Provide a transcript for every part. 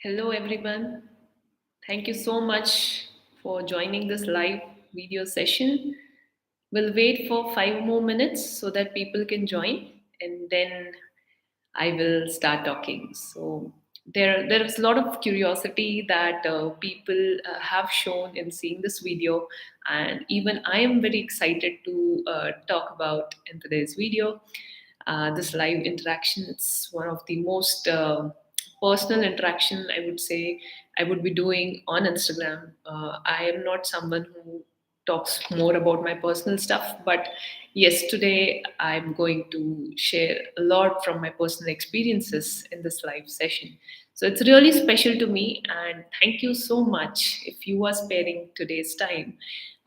Hello, everyone. Thank you so much for joining this live video session. We'll wait for 5 more minutes so that people can join, and then I will start talking. So there is a lot of curiosity that people have shown in seeing this video, and even I am very excited to talk about in today's video. This live interaction, it's one of the most personal interaction I would say I would be doing on Instagram. I am not someone who talks more about my personal stuff, but yes, today I'm going to share a lot from my personal experiences in this live session. So it's really special to me, and thank you so much if you are sparing today's time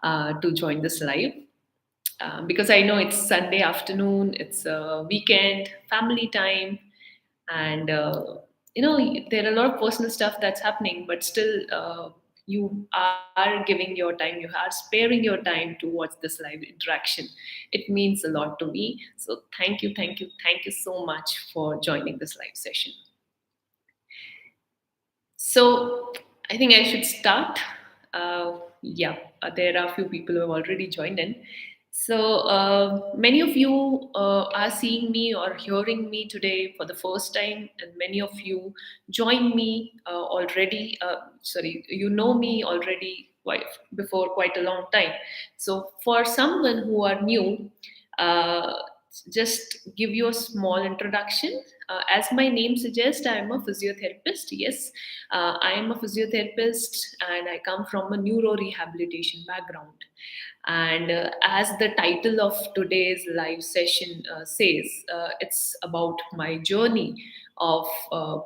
to join this live. Because I know it's Sunday afternoon, it's a weekend, family time, and there are a lot of personal stuff that's happening, but still, you are giving your time, you are sparing your time to watch this live interaction. It means a lot to me. So thank you so much for joining this live session. So I think I should start. Yeah, there are a few people who have already joined in. So many of you are seeing me or hearing me today for the first time, and many of you joined me already. Sorry, you know me already quite before quite a long time. So for someone who are new, uh, just give you a small introduction. As my name suggests, I am a physiotherapist. Yes, I am a physiotherapist and I come from a neuro rehabilitation background. And as the title of today's live session says, it's about my journey of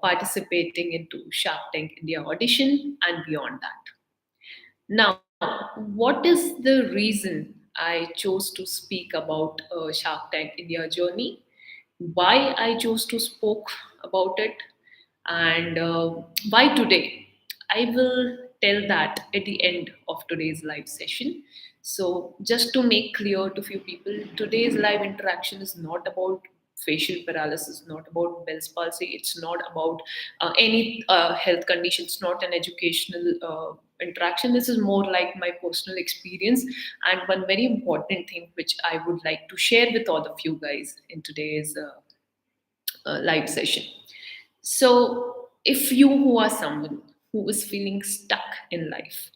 participating into Shark Tank India audition and beyond that. Now, what is the reason I chose to speak about Shark Tank India journey? Why I chose to spoke about it, and why today? I will tell that at the end of today's live session. So, just to make clear to few people, today's live interaction is not about facial paralysis, not about Bell's palsy, it's not about any health condition, it's not an educational interaction. This is more like my personal experience, and one very important thing which I would like to share with all of you guys in today's live session. So, if you who are someone who is feeling stuck in life,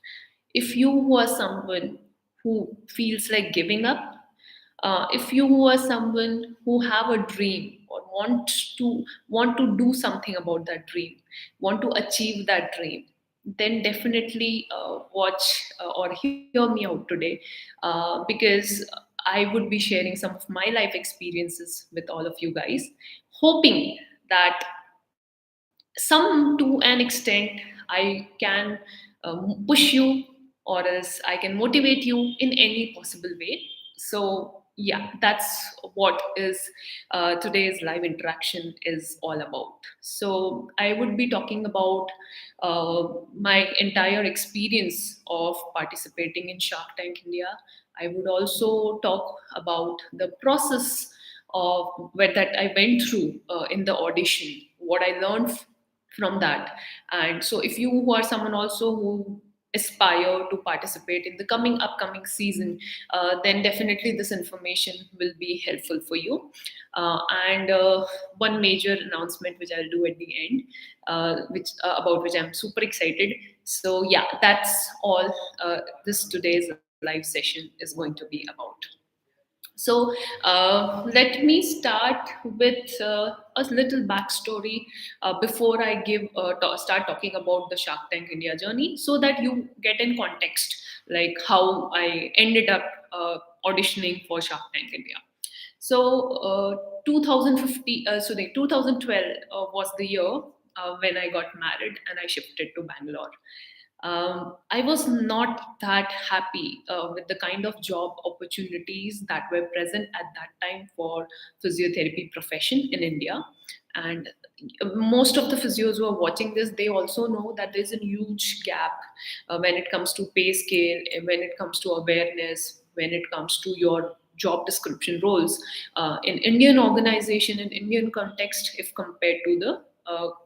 if you who are someone who feels like giving up, if you who are someone who have a dream or want to do something about that dream, want to achieve that dream, then definitely watch or hear me out today, because I would be sharing some of my life experiences with all of you guys, hoping that some to an extent I can push you, or else I can motivate you in any possible way. So yeah, that's what is today's live interaction is all about. So I would be talking about my entire experience of participating in Shark Tank India. I would also talk about the process of where that I went through in the audition, what I learned from that. And so if you who are someone also who aspire to participate in the coming upcoming season, then definitely this information will be helpful for you. And one major announcement which I'll do at the end, which about which I'm super excited. So yeah, that's all this today's live session is going to be about. So let me start with a little backstory before I start talking about the Shark Tank India journey, so that you get in context, like how I ended up auditioning for Shark Tank India. So 2050, sorry, 2012 was the year when I got married and I shifted to Bangalore. I was not that happy with the kind of job opportunities that were present at that time for physiotherapy profession in India. And most of the physios who are watching this, they also know that there's a huge gap when it comes to pay scale, when it comes to awareness, when it comes to your job description roles in Indian organization, in Indian context, if compared to the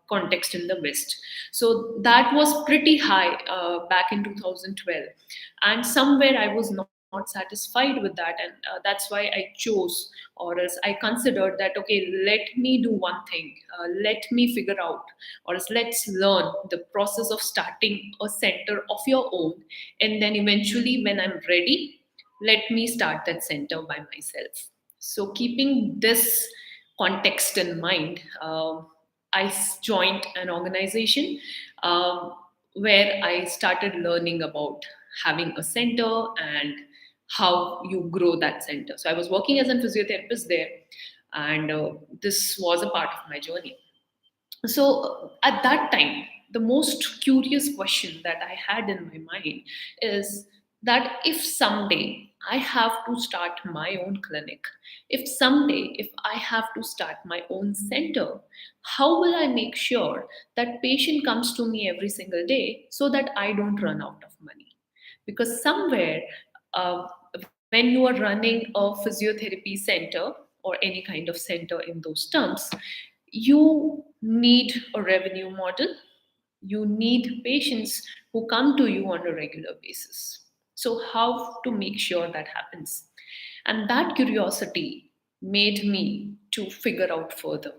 context in the West. So that was pretty high back in 2012. And somewhere I was not satisfied with that. And that's why I chose, or else I considered that, okay, let me do one thing, let me figure out, or else let's learn the process of starting a center of your own. And then eventually, when I'm ready, let me start that center by myself. So, keeping this context in mind, joined an organization um, where I started learning about having a center and how you grow that center. So, I was working as a physiotherapist there, and this was a part of my journey. So at that time, the most curious question that I had in my mind is that if someday I have to start my own clinic, if someday if I have to start my own center, how will I make sure that patient comes to me every single day so that I don't run out of money? Because somewhere, uh, when you are running a physiotherapy center or any kind of center in those terms, you need a revenue model, you need patients who come to you on a regular basis. So how to make sure that happens? And that curiosity made me to figure out further,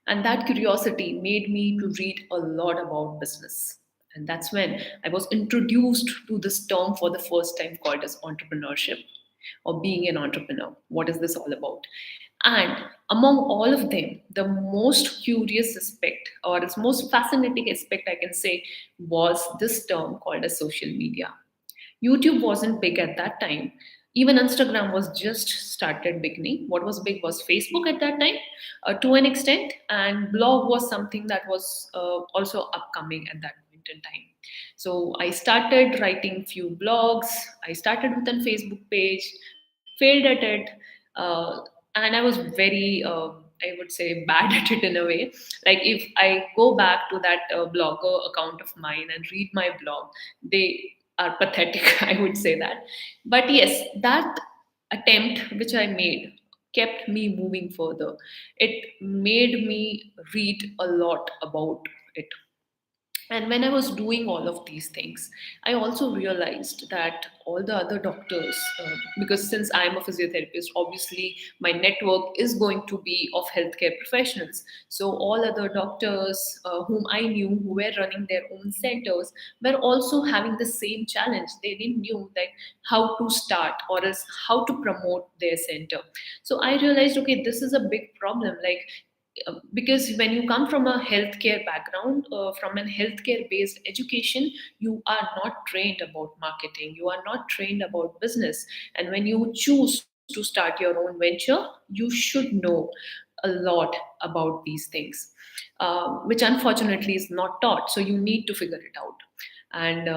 and that curiosity made me to read a lot about business. And that's when I was introduced to this term for the first time called as entrepreneurship, or being an entrepreneur. What is this all about? And among all of them, the most curious aspect, or its most fascinating aspect, I can say, was this term called as social media. YouTube wasn't big at that time. Even Instagram was just started beginning. What was big was Facebook at that time, to an extent, and blog was something that was also upcoming at that point in time. So I started writing few blogs. I started with a Facebook page, failed at it, uh, and I was very, I would say, bad at it in a way. Like if I go back to that blogger account of mine and read my blog, they are pathetic, I would say that. But yes, that attempt which I made kept me moving further. It made me read a lot about it. And when I was doing all of these things, I also realized that all the other doctors, because since I'm a physiotherapist, obviously my network is going to be of healthcare professionals. So all other doctors whom I knew who were running their own centers were also having the same challenge. They didn't knew that how to start or else how to promote their center. So I realized, okay, this is a big problem. Like because when you come from a healthcare background, from a healthcare based education, you are not trained about marketing, you are not trained about business. And when you choose to start your own venture, you should know a lot about these things, which unfortunately is not taught. So you need to figure it out. And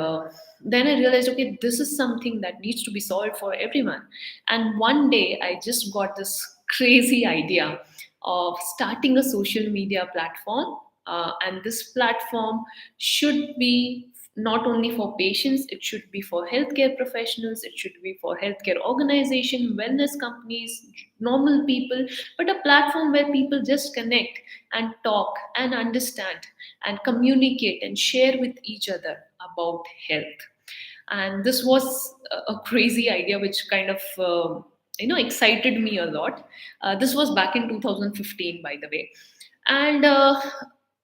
then I realized, okay, this is something that needs to be solved for everyone. And one day I just got this crazy idea of starting a social media platform. And this platform should be not only for patients, it should be for healthcare professionals, it should be for healthcare organization, wellness companies, normal people, but a platform where people just connect and talk and understand and communicate and share with each other about health. And this was a crazy idea which kind of excited me a lot. This was back in 2015, by the way. And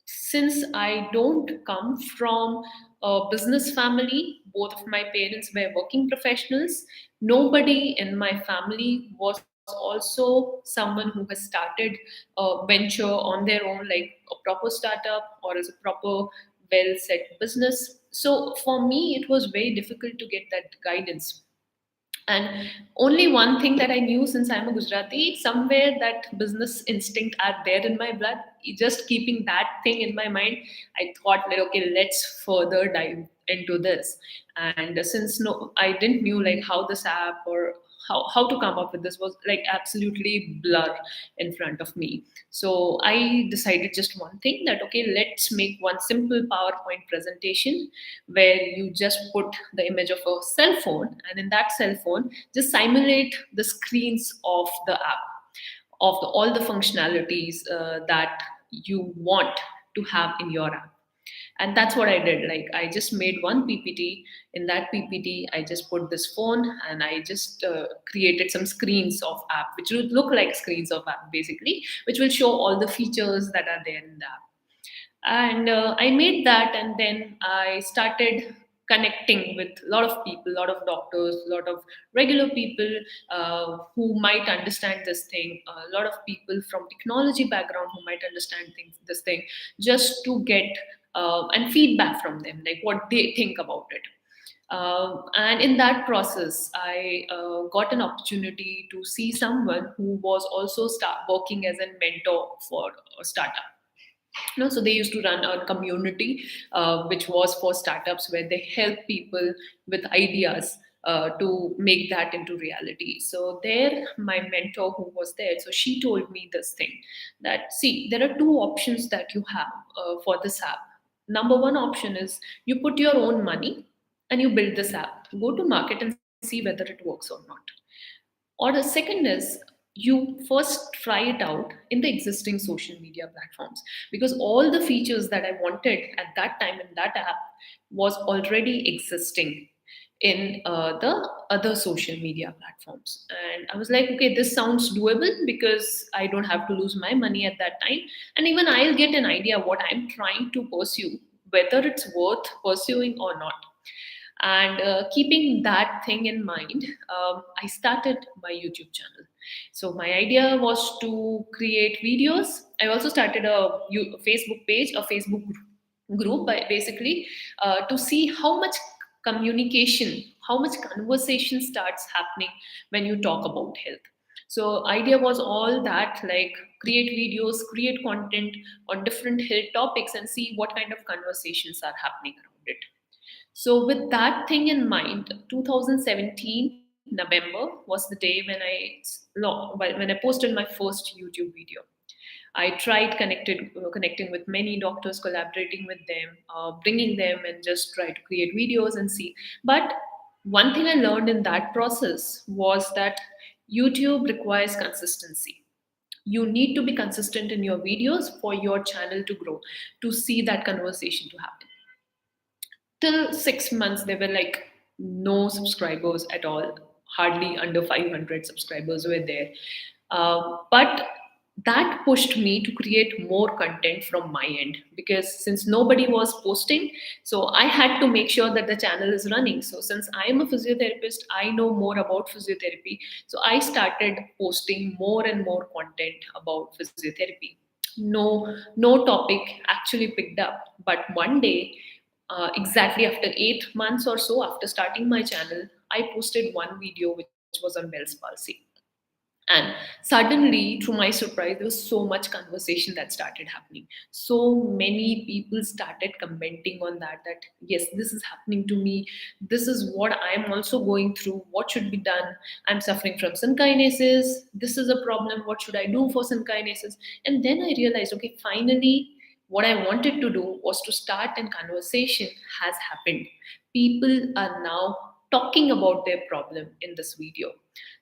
since I don't come from a business family, both of my parents were working professionals. Nobody in my family was also someone who has started a venture on their own, like a proper startup or as a proper well set business. So for me, it was very difficult to get that guidance. And only one thing that I knew, since I'm a Gujarati, somewhere that business instinct are there in my blood. Just keeping that thing in my mind, I thought like, okay, let's further dive into this. And since no, I didn't knew like how this app or how to come up with this was like absolutely blur in front of me. So I decided just one thing, that okay, let's make one simple PowerPoint presentation where you just put the image of a cell phone, and in that cell phone just simulate the screens of the app, of all the functionalities that you want to have in your app. And that's what I did. Like, I just made one PPT. In that PPT, I just put this phone, and I just created some screens of app, which would look like screens of app basically, which will show all the features that are there in the app. And I made that, and then I started connecting with a lot of people, a lot of doctors, a lot of regular people who might understand this thing, a lot of people from technology background who might understand this thing, just to get and feedback from them, like what they think about it. And in that process, I got an opportunity to see someone who was also working as a mentor for a startup. So they used to run a community which was for startups, where they help people with ideas to make that into reality. So there, my mentor who was there, so she told me this thing, that see, there are two options that you have for this app. Number one option is you put your own money and you build this app, go to market and see whether it works or not. Or the second is, you first try it out in the existing social media platforms, because all the features that I wanted at that time in that app was already existing in the other social media platforms. And I was like, okay, this sounds doable, because I don't have to lose my money at that time, and even I'll get an idea what I'm trying to pursue, whether it's worth pursuing or not. And keeping that thing in mind, I started my YouTube channel. So my idea was to create videos. I also started a Facebook page, a Facebook group, basically, to see how much communication, how much conversation starts happening when you talk about health. So idea was all that, like, create videos, create content on different health topics, and see what kind of conversations are happening around it. So, with that thing in mind, 2017 November was the day when when I posted my first YouTube video. I tried connecting with many doctors, collaborating with them, bringing them, and just try to create videos and see. But one thing I learned in that process was that YouTube requires consistency. You need to be consistent in your videos for your channel to grow, to see that conversation to happen. Till 6 months, there were like no subscribers at all, hardly under 500 subscribers were there. But that pushed me to create more content from my end, because since nobody was posting, so I had to make sure that the channel is running. So since I am a physiotherapist, I know more about physiotherapy, so I started posting more and more content about physiotherapy. No topic actually picked up, but one day, exactly after 8 months or so after starting my channel, I posted one video which was on Bell's palsy. And suddenly, to my surprise, there was so much conversation that started happening. So many people started commenting on that yes, this is happening to me. This is what I am also going through. What should be done? I'm suffering from synkinesis. This is a problem. What should I do for synkinesis? And then I realized, okay, finally, what I wanted to do was to start a conversation has happened. People are now talking about their problem in this video.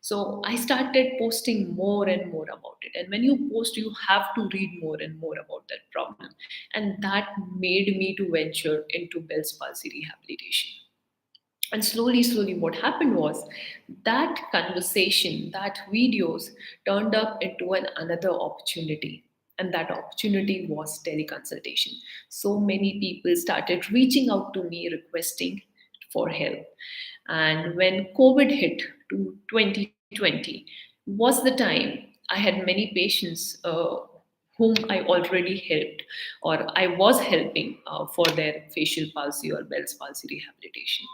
So I started posting more and more about it. And when you post, you have to read more and more about that problem. And that made me to venture into Bell's palsy rehabilitation. And slowly, what happened was that conversation, that videos turned up into another opportunity. And that opportunity was teleconsultation. So many people started reaching out to me requesting for help. And when COVID hit to 2020, was the time I had many patients whom I already helped, or I was helping for their facial palsy or Bell's palsy rehabilitation.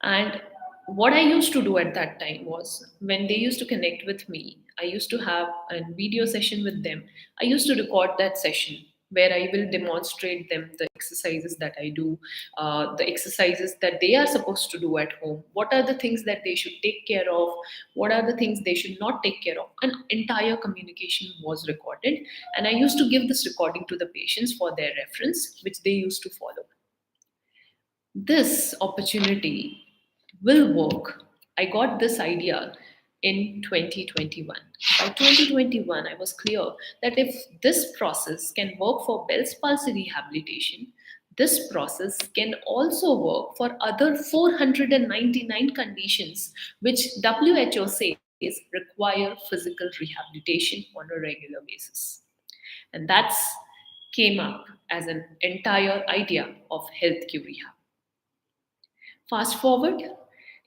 And what I used to do at that time was, when they used to connect with me, I used to have a video session with them. I used to record that session where I will demonstrate them the exercises that I do, the exercises that they are supposed to do at home. What are the things that they should take care of? What are the things they should not take care of? An entire communication was recorded, and I used to give this recording to the patients for their reference, which they used to follow. This opportunity will work. I got this idea in 2021. By 2021, I was clear that if this process can work for Bell's palsy rehabilitation, this process can also work for other 499 conditions which WHO says require physical rehabilitation on a regular basis. And that's came up as an entire idea of healthcare rehab. Fast forward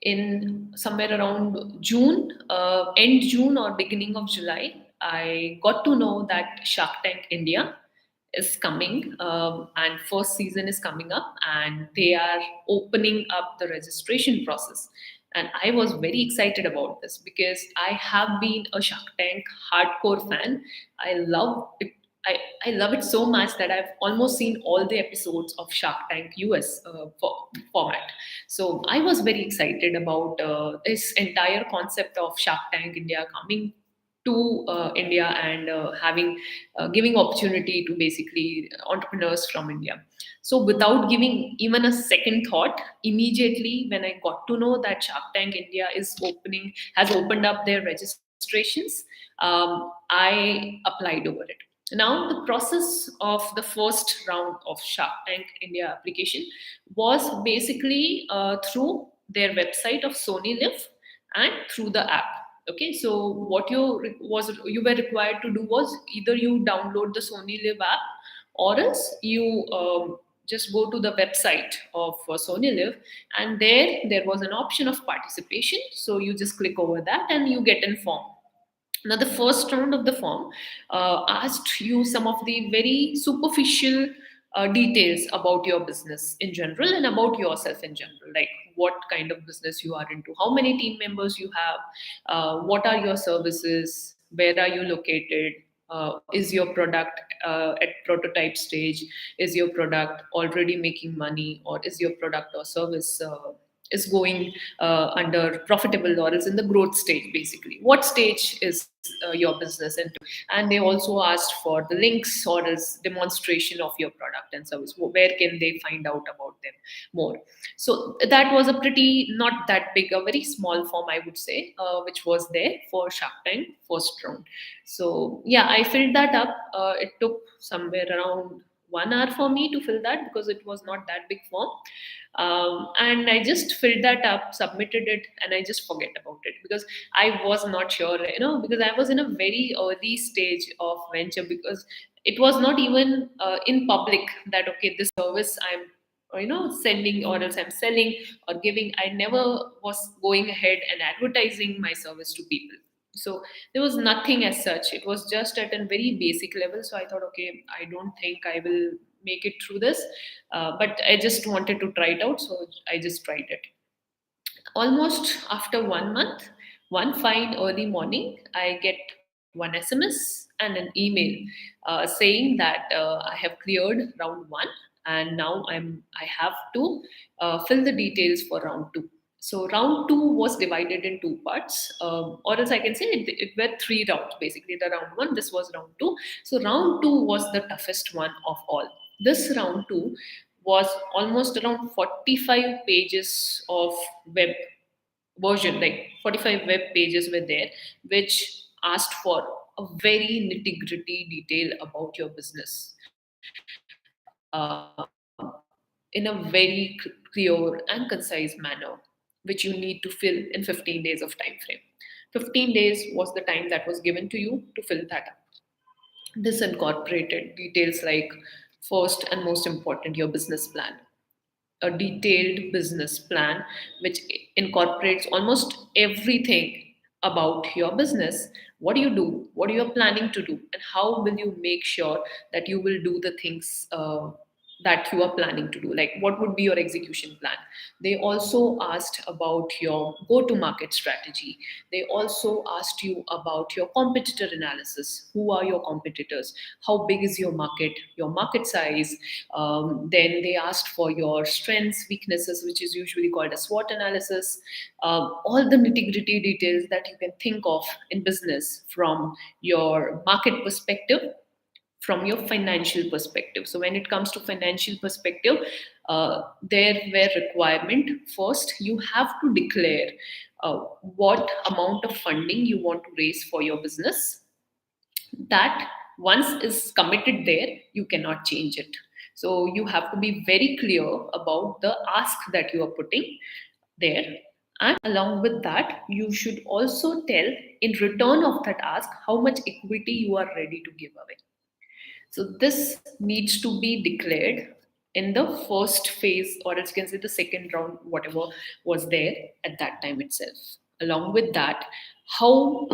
in somewhere around June, end June or beginning of July, I got to know that Shark Tank India is coming, and first season is coming up, and they are opening up the registration process. And I was very excited about this because I have been a Shark Tank hardcore fan. I love it. I love it so much that I've almost seen all the episodes of Shark Tank US format. So I was very excited about this entire concept of Shark Tank India coming to India and having giving opportunity to basically entrepreneurs from India. So without giving even a second thought, immediately when I got to know that Shark Tank India is opening has opened up their registrations, I applied over it. Now, the process of the first round of Shark Tank India application was basically through their website of Sony Live and through the app. Okay, so what you were required to do was either you download the Sony Live app, or else you just go to the website of Sony Live, and there was an option of participation. So you just click over that and you get informed. Now, the first round of the form asked you some of the very superficial details about your business in general and about yourself in general, like what kind of business you are into, how many team members you have, what are your services, where are you located, is your product at prototype stage, is your product already making money, or is your product or service is going under profitable or is in the growth stage. Basically, what stage is your business into? And they also asked for the links or as demonstration of your product and service. Where can they find out about them more? So that was a pretty not that big, a very small form, I would say, which was there for Shark Tank first round. So yeah, I filled that up. It took somewhere around 1 hour for me to fill that because it was not that big form. And I just filled that up, submitted it, and I just forget about it because I was not sure, because I was in a very early stage of venture, because it was not even in public that okay, this service I'm sending or else I'm selling or giving. I never was going ahead and advertising my service to people. So there was nothing as such. It was just at a very basic level. So I thought, okay, I don't think I will make it through this, but I just wanted to try it out, so I just tried it. Almost after 1 month, one fine early morning, I get one SMS and an email saying that I have cleared round one, and now I have to fill the details for round two. So round two was divided in two parts, or else I can say it were three rounds. Basically, the round one, this was round two. So round two was the toughest one of all. This round two was almost around 45 pages of web version, like 45 web pages were there, which asked for a very nitty gritty detail about your business in a very clear and concise manner, which you need to fill in 15 days of time frame. 15 days was the time that was given to you to fill that up. This incorporated details like, first and most important, your business plan, a detailed business plan which incorporates almost everything about your business. What do you do? What are you planning to do? And how will you make sure that you will do the things that you are planning to do? Like, what would be your execution plan? They also asked about your go to market strategy. They also asked you about your competitor analysis. Who are your competitors? How big is your market size? Then they asked for your strengths, weaknesses, which is usually called a SWOT analysis. All the nitty gritty details that you can think of in business, from your market perspective, from your financial perspective. So when it comes to financial perspective, there were requirement. First, you have to declare what amount of funding you want to raise for your business. That once is committed there, you cannot change it. So you have to be very clear about the ask that you are putting there. And along with that, you should also tell in return of that ask how much equity you are ready to give away. So this needs to be declared in the first phase, or else you can say the second round, whatever was there at that time itself. Along with that, how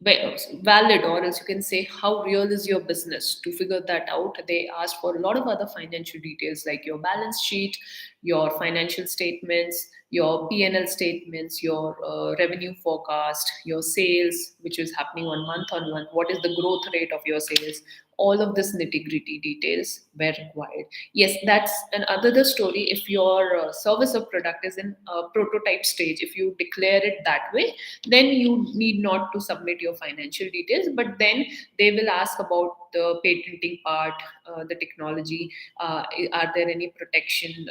valid, or else you can say how real is your business. To figure that out, they asked for a lot of other financial details like your balance sheet, your financial statements, your P&L statements, your revenue forecast, your sales, which is happening on month, what is the growth rate of your sales. All of this nitty gritty details were required. Yes, that's another story. If your service or product is in a prototype stage, if you declare it that way, then you need not to submit your financial details. But then they will ask about the patenting part, the technology. Are there any protection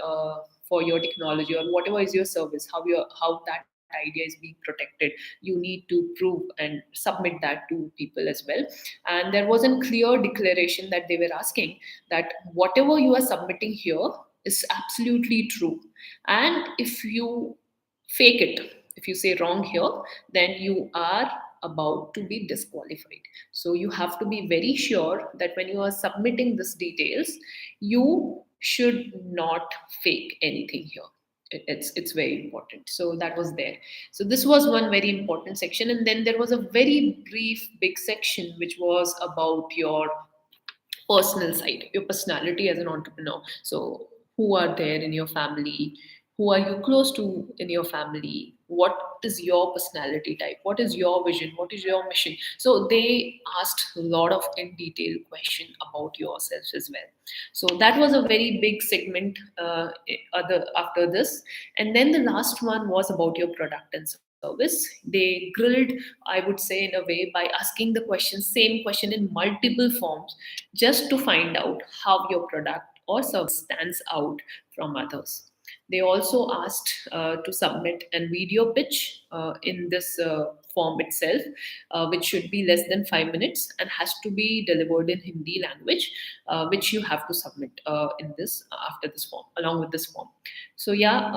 for your technology, or whatever is your service, how that idea is being protected? You need to prove and submit that to people as well. And there was a clear declaration that they were asking that whatever you are submitting here is absolutely true, and if you fake it, if you say wrong here, then you are about to be disqualified. So you have to be very sure that when you are submitting these details, you should not fake anything here. It's very important. So that was there. So this was one very important section, and then there was a very brief big section which was about your personal side, your personality as an entrepreneur. So, who are there in your family? Who are you close to in your family? What is your personality type? What is your vision? What is your mission? So they asked a lot of in detail question about yourself as well. So that was a very big segment after this. And then the last one was about your product and service. They grilled, I would say, in a way by asking the question, same question in multiple forms, just to find out how your product or service stands out from others. They also asked to submit a video pitch in this form itself, which should be less than 5 minutes and has to be delivered in Hindi language, which you have to submit in this after this form, along with this form. So yeah,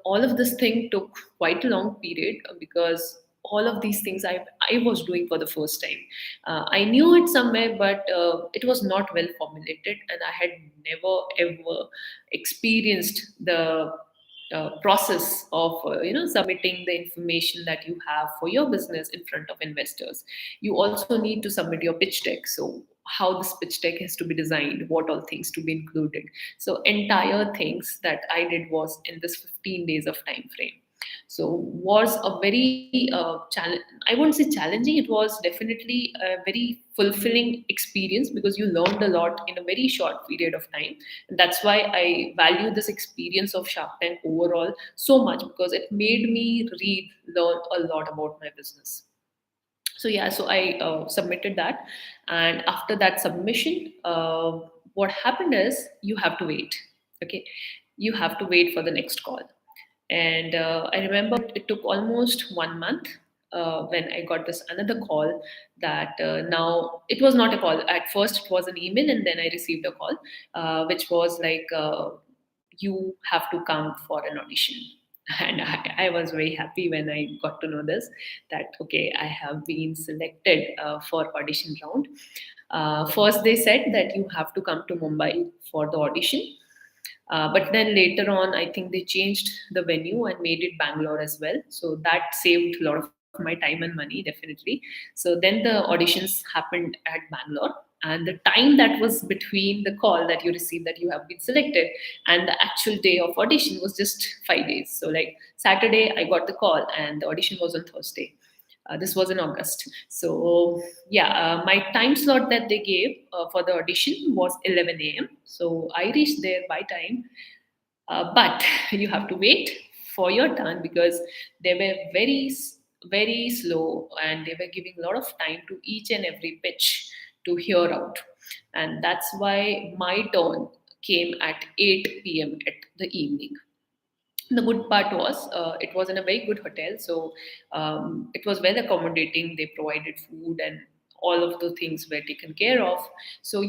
all of this thing took quite a long period because all of these things I was doing for the first time. I knew it somewhere, but it was not well formulated, and I had never ever experienced the process of submitting the information that you have for your business in front of investors. You also need to submit your pitch deck. So how this pitch deck has to be designed, what all things to be included. So entire things that I did was in this 15 days of time frame. So was a very I won't say challenging, it was definitely a very fulfilling experience because you learned a lot in a very short period of time. And that's why I value this experience of Shark Tank overall so much, because it made me learn a lot about my business. So yeah, so I submitted that, and after that submission, what happened is you have to wait. Okay, you have to wait for the next call. And I remember it took almost 1 month when I got this another call that now it was not a call. At first, it was an email, and then I received a call, which was like, you have to come for an audition. And I was very happy when I got to know this, that okay, I have been selected for audition round. First, they said that you have to come to Mumbai for the audition, but then later on, I think they changed the venue and made it Bangalore as well. So that saved a lot of my time and money, definitely. So then the auditions happened at Bangalore. And the time that was between the call that you received that you have been selected and the actual day of audition was just 5 days. So, like Saturday, I got the call, and the audition was on Thursday. This was in August. So, yeah, my time slot that they gave for the audition was 11 a.m. So, I reached there by time, but you have to wait for your turn because they were very slow, and they were giving a lot of time to each and every pitch to hear out. and that's why my turn came at 8 p.m. at the evening. The good part was it was in a very good hotel, so it was well accommodating. They provided food and all of the things were taken care of. So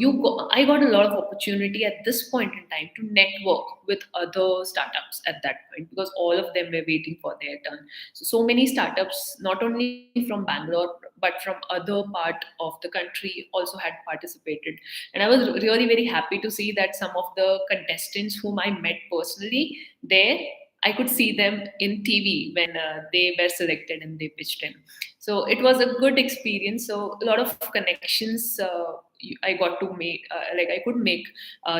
I got a lot of opportunity at this point in time to network with other startups at that point, because all of them were waiting for their turn. So many startups, not only from Bangalore but from other part of the country, also had participated. And I was really very happy to see that some of the contestants whom I met personally there, I could see them in TV when they were selected and they pitched in. So it was a good experience. So a lot of connections I got to make, like I could make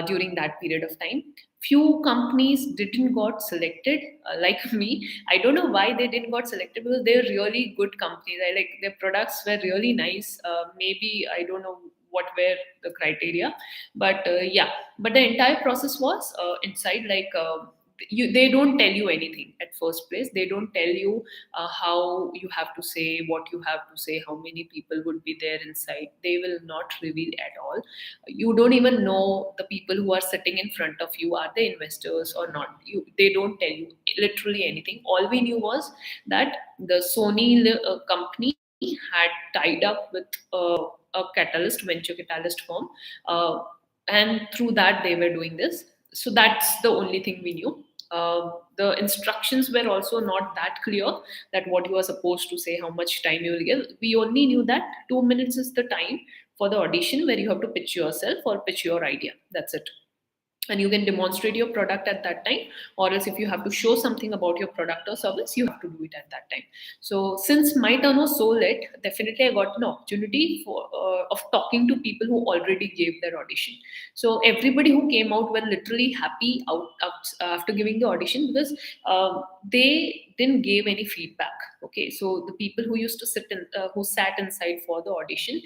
during that period of time. Few companies didn't got selected, like me. I don't know why they didn't got selected, because they're really good companies. I like their products were really nice. Maybe I don't know what were the criteria, but yeah. But the entire process was inside like. They don't tell you anything at first place. They don't tell you how you have to say, what you have to say, how many people would be there inside. They will not reveal at all. You don't even know the people who are sitting in front of you, are they investors or not. They don't tell you literally anything. All we knew was that the Sony company had tied up with a catalyst, venture catalyst firm, uh, and through that they were doing this. So that's the only thing we knew. The instructions were also not that clear, that what you are supposed to say, how much time you will give. We only knew that 2 minutes is the time for the audition, where you have to pitch yourself or pitch your idea. That's it. And you can demonstrate your product at that time, or else if you have to show something about your product or service, you have to do it at that time. So since my turn was so late, definitely I got an opportunity of talking to people who already gave their audition. So everybody who came out were literally happy out after giving the audition, because they didn't give any feedback. Okay, so the people who used to who sat inside for the audition,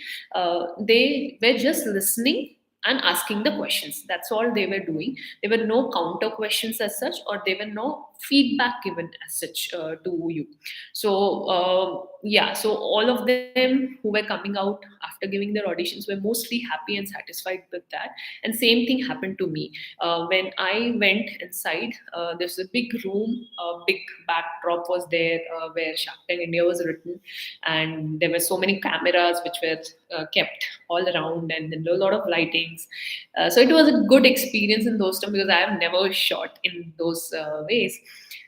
they were just listening and asking the questions. That's all they were doing. There were no counter questions as such, or there were no feedback given as such to you. So yeah, so all of them who were coming out after giving their auditions were mostly happy and satisfied with that. And same thing happened to me when I went inside. There's a big room, a big backdrop was there where Shark Tank India was written, and there were so many cameras which were kept all around, and then a lot of lightings. So it was a good experience in those times, because I have never shot in those ways.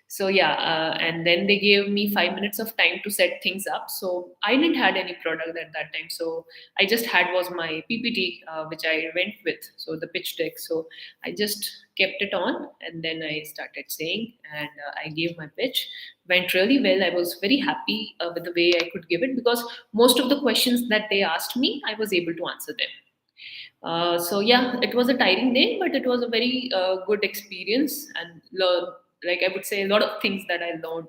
So yeah, and then they gave me 5 minutes of time to set things up. So I didn't had any product at that time. So I just had was my PPT, which I went with. So the pitch deck. So I just kept it on, and then I started saying, and I gave my pitch. Went really well. I was very happy with the way I could give it, because most of the questions that they asked me, I was able to answer them. So yeah, it was a tiring day, but it was a very good experience, and learn, like I would say, a lot of things that I learned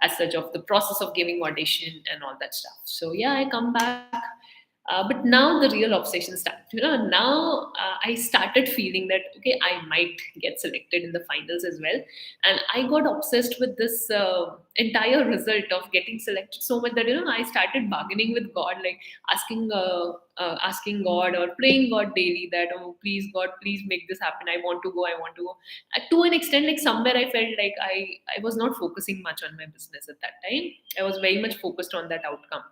as such of the process of giving audition and all that stuff. So yeah, I come back. But now the real obsession started. Now I started feeling that okay, I might get selected in the finals as well, and I got obsessed with this entire result of getting selected so much that I started bargaining with God, like asking God or praying God daily that, oh please God, please make this happen. I want to go. I want to go. To an extent, like somewhere I felt like I was not focusing much on my business at that time. I was very much focused on that outcome.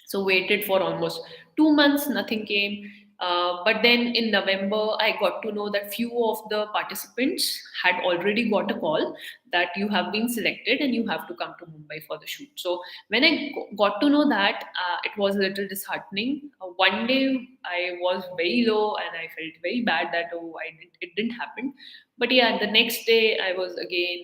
So waited for almost 2 months, nothing came. But then in November, I got to know that few of the participants had already got a call that you have been selected and you have to come to Mumbai for the shoot. So when I got to know that, it was a little disheartening. One day I was very low and I felt very bad that it didn't happen. But yeah, the next day I was again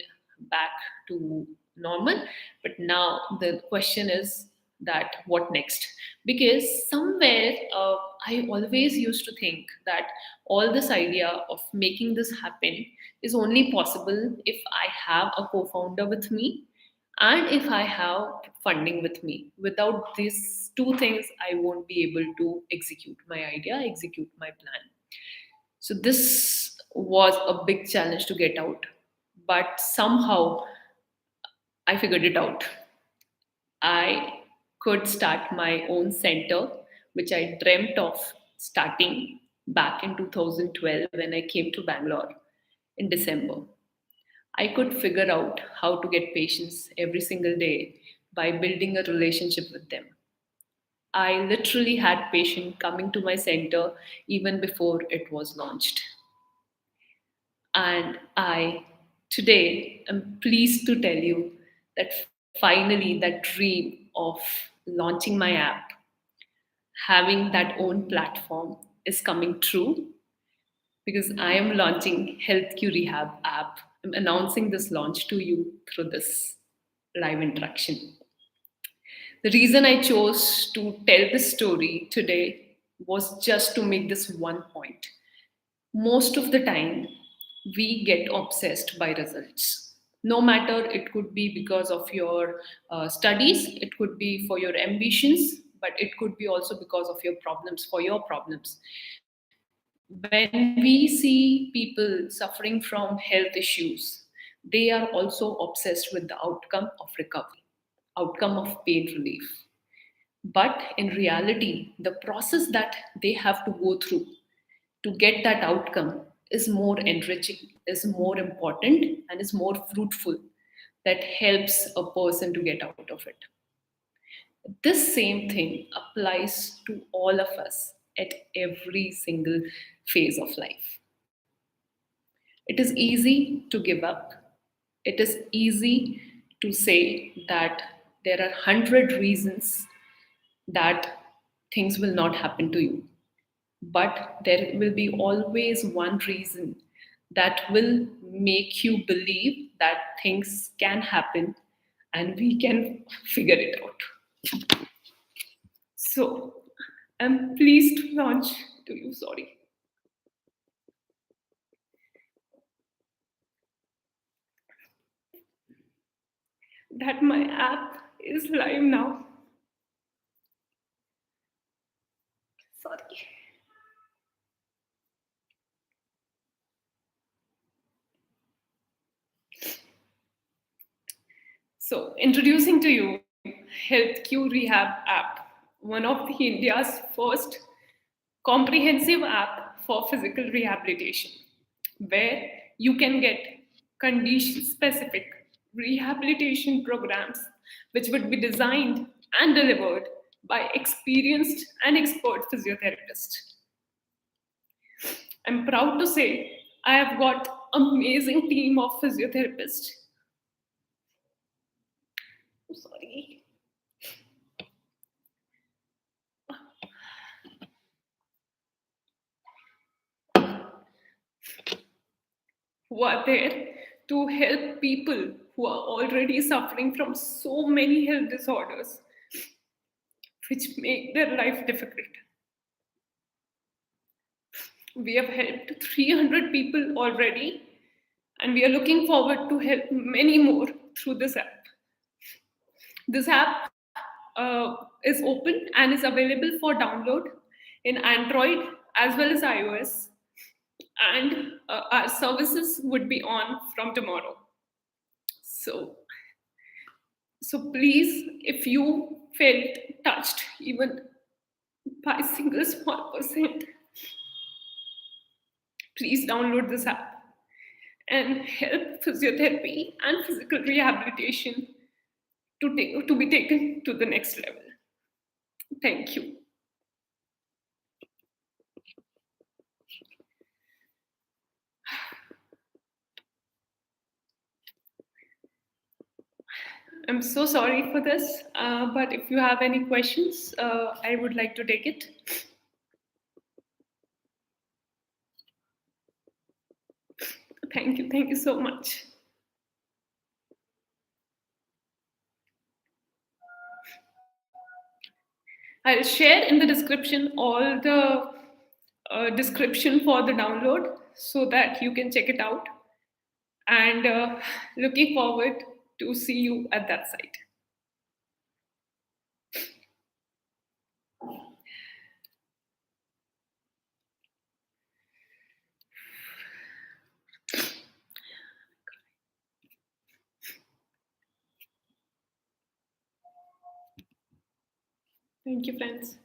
back to normal. But now the question is that what next? Because somewhere I always used to think that all this idea of making this happen is only possible if I have a co-founder with me, and if I have funding with me. Without these two things, I won't be able to execute my idea, execute my plan. So this was a big challenge to get out, but somehow I figured it out. I could start my own center, which I dreamt of starting. back in 2012 when I came to Bangalore in December. I could figure out how to get patients every single day by building a relationship with them. I literally had patients coming to my center even before it was launched. And I today am pleased to tell you that finally that dream of launching my app, having that own platform is coming true because I am launching Health Q Rehab app. I'm announcing this launch to you through this live interaction. The reason I chose to tell this story today was just to make this one point. Most of the time, we get obsessed by results. No matter, it could be because of your studies, it could be for your ambitions, but it could be also because of your problems, for your problems. When we see people suffering from health issues, they are also obsessed with the outcome of recovery, outcome of pain relief. But in reality, the process that they have to go through to get that outcome is more enriching, is more important, and is more fruitful that helps a person to get out of it. This same thing applies to all of us at every single phase of life. It is easy to give up. It is easy to say that there are 100 reasons that things will not happen to you. But there will be always one reason that will make you believe that things can happen and we can figure it out. So I'm pleased to launch to you, sorry, that my app is live now. Sorry. So introducing to you Health Q Rehab app, one of the India's first comprehensive app for physical rehabilitation, where you can get condition specific rehabilitation programs which would be designed and delivered by experienced and expert physiotherapists. I'm proud to say I have got amazing team of physiotherapists. Sorry. Who are there to help people who are already suffering from so many health disorders which make their life difficult. We have helped 300 people already, and we are looking forward to help many more through this app. This app is open and is available for download in Android as well as iOS, and our services would be on from tomorrow. So, so please, if you felt touched even by a single small percent, please download this app and help physiotherapy and physical rehabilitation to be taken to the next level. Thank you. I'm so sorry for this, but if you have any questions, I would like to take it. Thank you so much. I'll share in the description all the description for the download so that you can check it out. And looking forward to see you at that site. Thank you, friends.